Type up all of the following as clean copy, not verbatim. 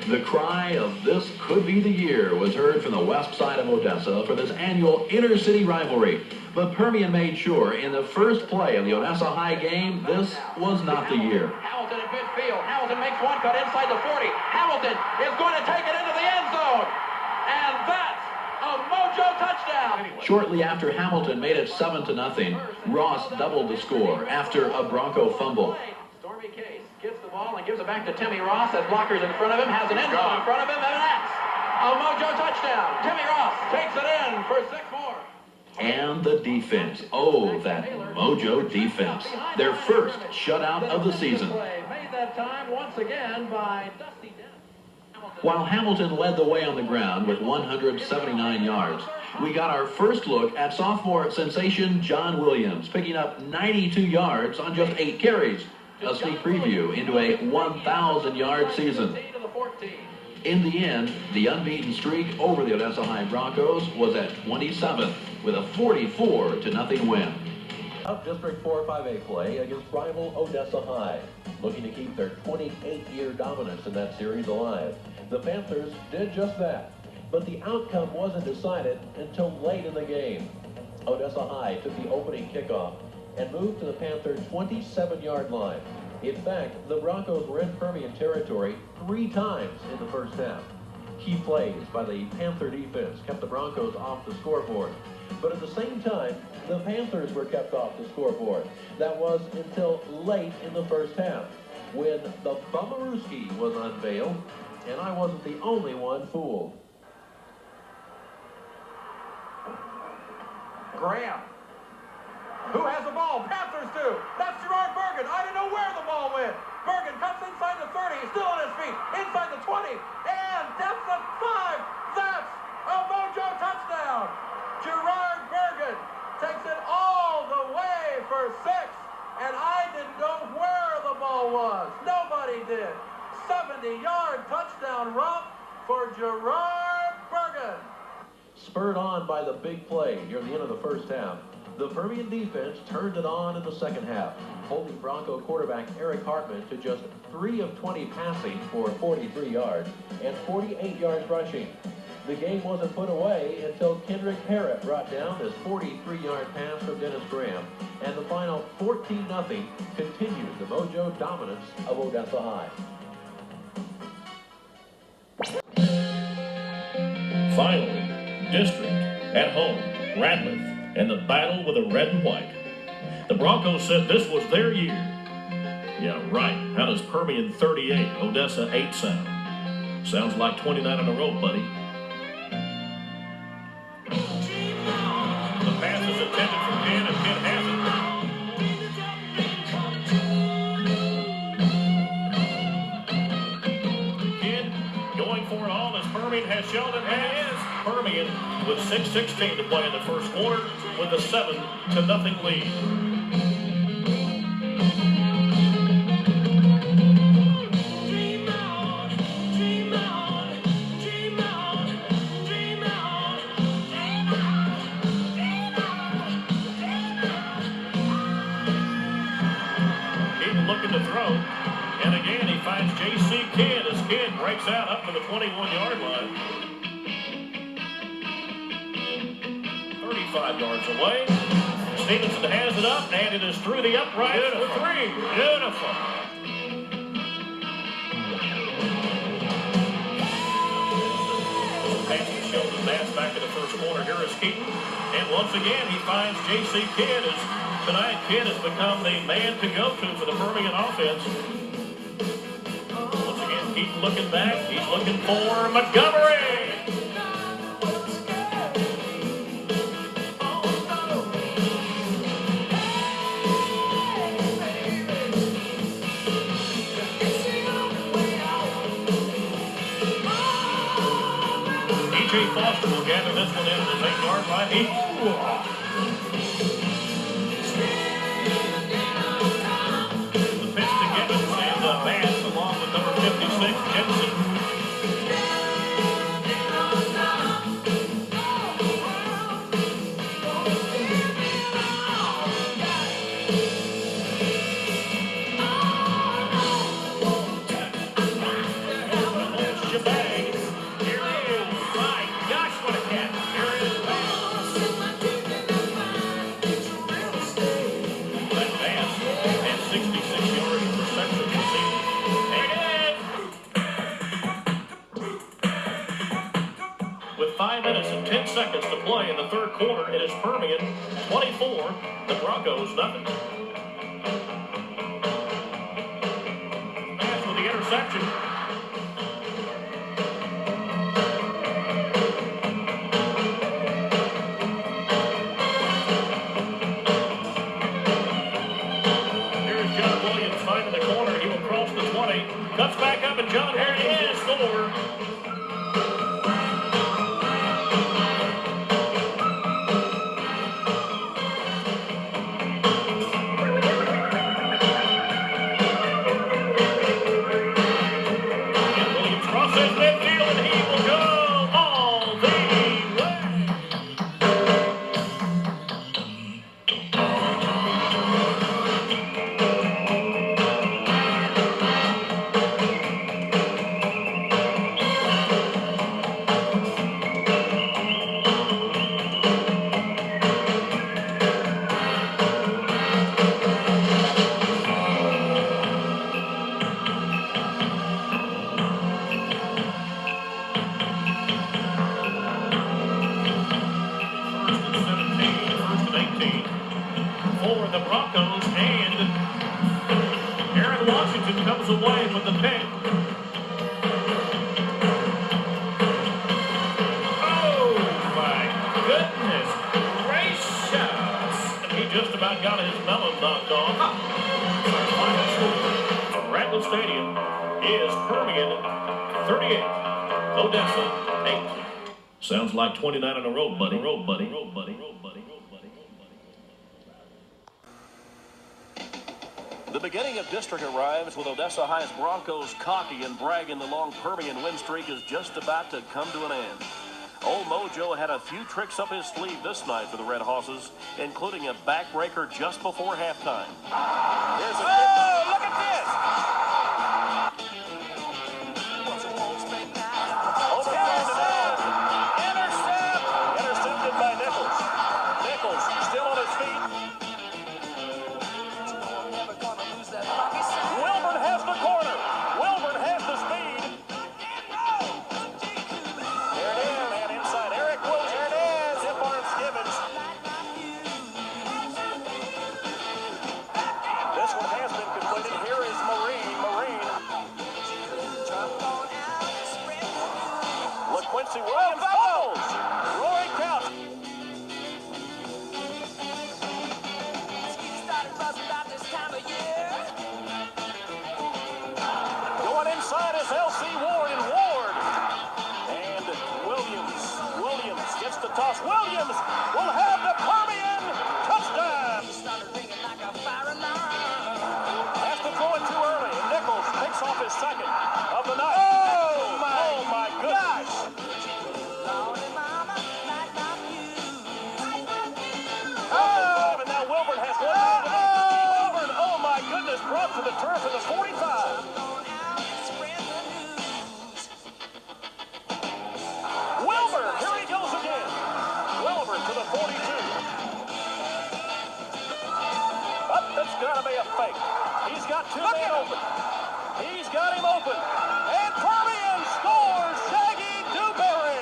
The cry of "this could be the year" was heard from the west side of Odessa for this annual inter-city rivalry. But Permian made sure in the first play of the Odessa High game, this was not the year. Hamilton in midfield. Hamilton makes one cut inside the 40. Hamilton is going to take it into the end zone. And that's a mojo touchdown. Shortly after Hamilton made it 7-0, Ross doubled the score after a Bronco fumble. Stormy Case gets the ball and gives it back to Timmy Ross. Has blockers in front of him, has an end zone in front of him, and that's a mojo touchdown. Timmy Ross takes it in for 6 more. And the defense. Oh, that mojo defense. Their first shutout of the season. Made that time once again by Dusty Dennis. While Hamilton led the way on the ground with 179 yards, we got our first look at sophomore sensation John Williams, picking up 92 yards on just 8 carries. A sneak preview into a 1,000-yard season. In the end, the unbeaten streak over the Odessa High Broncos was at 27 with a 44-0 win. District 4-5A play against rival Odessa High, looking to keep their 28-year dominance in that series alive. The Panthers did just that, but the outcome wasn't decided until late in the game. Odessa High took the opening kickoff and moved to the Panther 27-yard line. In fact, the Broncos were in Permian territory 3 times in the first half. Key plays by the Panther defense kept the Broncos off the scoreboard. But at the same time, the Panthers were kept off the scoreboard. That was until late in the first half, when the Bummerooski was unveiled, and I wasn't the only one fooled. Graham. Who has the ball? Panthers do. That's Gerard Bergen. I didn't know where the ball went. Bergen cuts inside the 30. He's still on his feet. Inside the 20. And that's the 5. That's a mojo touchdown. Gerard Bergen takes it all the way for 6. And I didn't know where the ball was. Nobody did. 70-yard touchdown romp for Gerard Bergen. Spurred on by the big play near the end of the first half, the Permian defense turned it on in the second half, holding Bronco quarterback Eric Hartman to just 3 of 20 passing for 43 yards and 48 yards rushing. The game wasn't put away until Kendrick Parrott brought down this 43-yard pass from Dennis Graham, and the final 14-0 continues the mojo dominance of Odessa High. Finally, District at home, Radcliffe, and the battle with the red and white. The Broncos said this was their year. Yeah, right. How does Permian 38, Odessa 8 sound? Sounds like 29 in a row, buddy. The pass is intended for Ken, and Ken has it. Ken going for it all as Permian has shown it, and it is. Permian with 6:16 to play in the first quarter with a 7-0 lead. Dream on, dream on, dream on, dream on, dream on, dream on, dream on. Keaton looking to throw, and again he finds J.C. Kidd as Kidd breaks out up to the 21-yard line. 35 yards away. Stevenson has it up, and it is through the upright for 3. Beautiful. Passing shoulder pass back to the first corner. Here is Keaton. And once again, he finds J.C. Kidd. As tonight, Kidd has become the man to go to for the Permian offense. Once again, Keaton looking back. He's looking for Montgomery. J. Foster will gather this one in at his 8-yard line. The pitch to Gibbons and Bass along with number 56, Jensen. a bag. Here he is. My gosh, what a catch. Here it is. That pass had 66 yards per reception this season. And with 5 minutes and 10 seconds to play in the third quarter, it is Permian 24, the Broncos nothing. Pass with the interception. Here's John Williams finding the corner. He will cross the 20. Cuts back up, and John Williams will score. And Williams crosses midfield, and he will go all the way. First and 17, first and 18 for the Broncos, and Aaron Washington comes away with the pick. Oh my goodness gracious! He just about got his melon knocked off. Our final score from Ratliff Stadium is Permian 38, Odessa 8. Sounds like 29 in a row, buddy. The beginning of district arrives with Odessa High's Broncos cocky and bragging. The long Permian win streak is just about to come to an end. Old Mojo had a few tricks up his sleeve this night for the Red Hosses, including a backbreaker just before halftime. Here's a look at this! Intercepted by Nichols. Nichols still on his feet. Wilburn has the corner. Wilburn has the speed. There it is. And inside Eric Williams. There it is. Zip Arms Gibbons. This one has been completed. Here is Marine. LaQuincy Williams fumbles. Rory Couch. Going inside is L.C. Ward and Ward. And Williams gets the toss. Williams will have the Permian touchdown. Has to throw it too early. And Nichols picks off his second of the night. Oh my gosh. Oh, and now Wilburn has one. Wilburn, oh my goodness, brought to the turf at the 45. Wilburn, here he goes again. Wilburn to the 42. Up, that's got to be a fake. He's got two men open. He's got him open. And Permian scores. Shaggy Dewberry.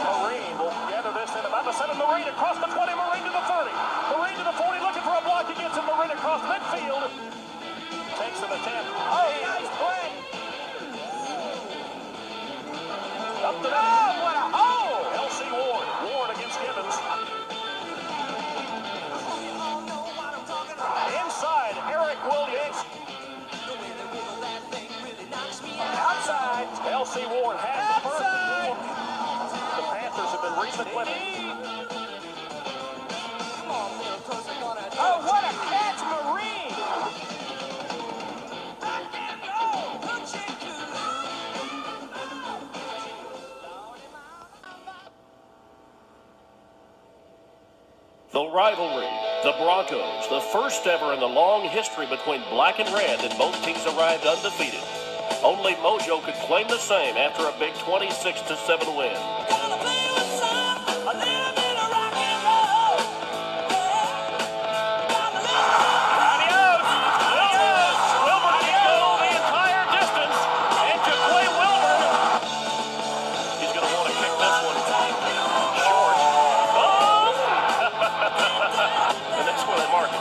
Marine will gather this in about the 7. Marine across the 20. Marine to the 30. Marine to the 40. Looking for a block. He gets him. Marine across midfield. Takes an attempt. Oh, nice play. Up the what a hole! L.C. Ward. Ward against Gibbons. Inside, Eric Williams. Outside, L.C. Ward has the first. The Panthers have been recent winning. Oh, what a catch, Marine! The rivalry The Broncos, the first ever in the long history between black and red, and both teams arrived undefeated. Only Mojo could claim the same after a big 26-7 win. Gonna play with some, a little bit of rock and roll. Yeah. Gotta Adios! Adios! Wilbur didn't go the entire distance, and Jaquay Wilbur, he's going to want to kick this one short. Oh! And that's where they mark it.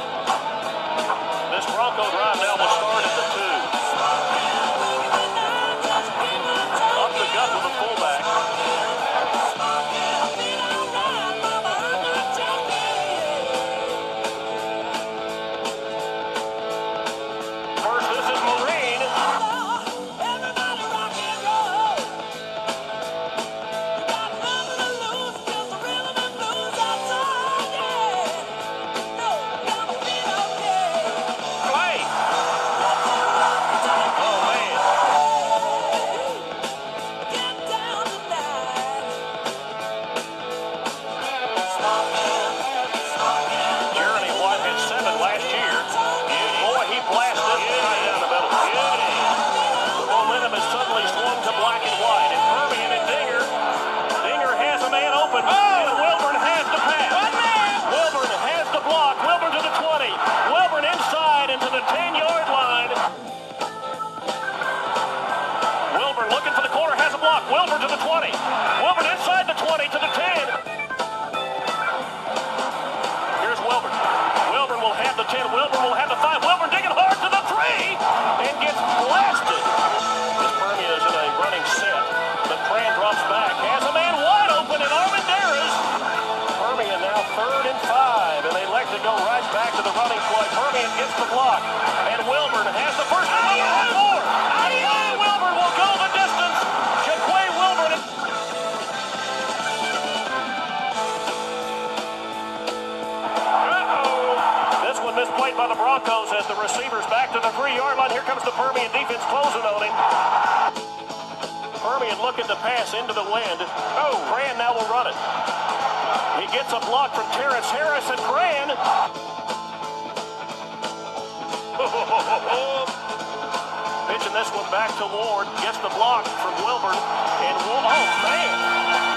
This Bronco drive now will start at the 2. Up the gut with the fullback. First, this is Marine. everybody rock and roll. You got nothing to lose, just the rhythm and blues outside, yeah. No, gonna be okay. Play. Oh, man. Get down tonight. Jeremy White had 7 last year. Boy, he blasted right down the middle. The momentum has suddenly swung to black and white. And Permian and Dinger. Dinger has a man open. And Wilburn has the pass. Wilburn has the block. Wilburn to the 20. Wilburn inside into the 10-yard line. Wilburn looking for the corner. Has a block. Wilburn to the 20. Wilburn inside the 20 to the 10. Here's Wilburn. Wilburn will have the 10. Wilburn will have the 5. Wilburn digging hard to the 3 and gets blasted. This Permian is in a running set. The Cran drops back. Has a man wide open and Armendariz. Permian now 3rd and 5, and they elect to go right back to the running play. Permian gets the block, and Wilburn has the first one. More. Wilburn will go the distance. Jaquay Wilburn. This one misplayed by the Broncos as the receiver's back to the 3-yard line. Here comes the Permian defense closing on him. Permian looking to pass into the wind. Cran now will run it. He gets a block from Terrence Harris, and Cran. Pitching this one back to Ward. Gets the block from Wilburn. And oh, man.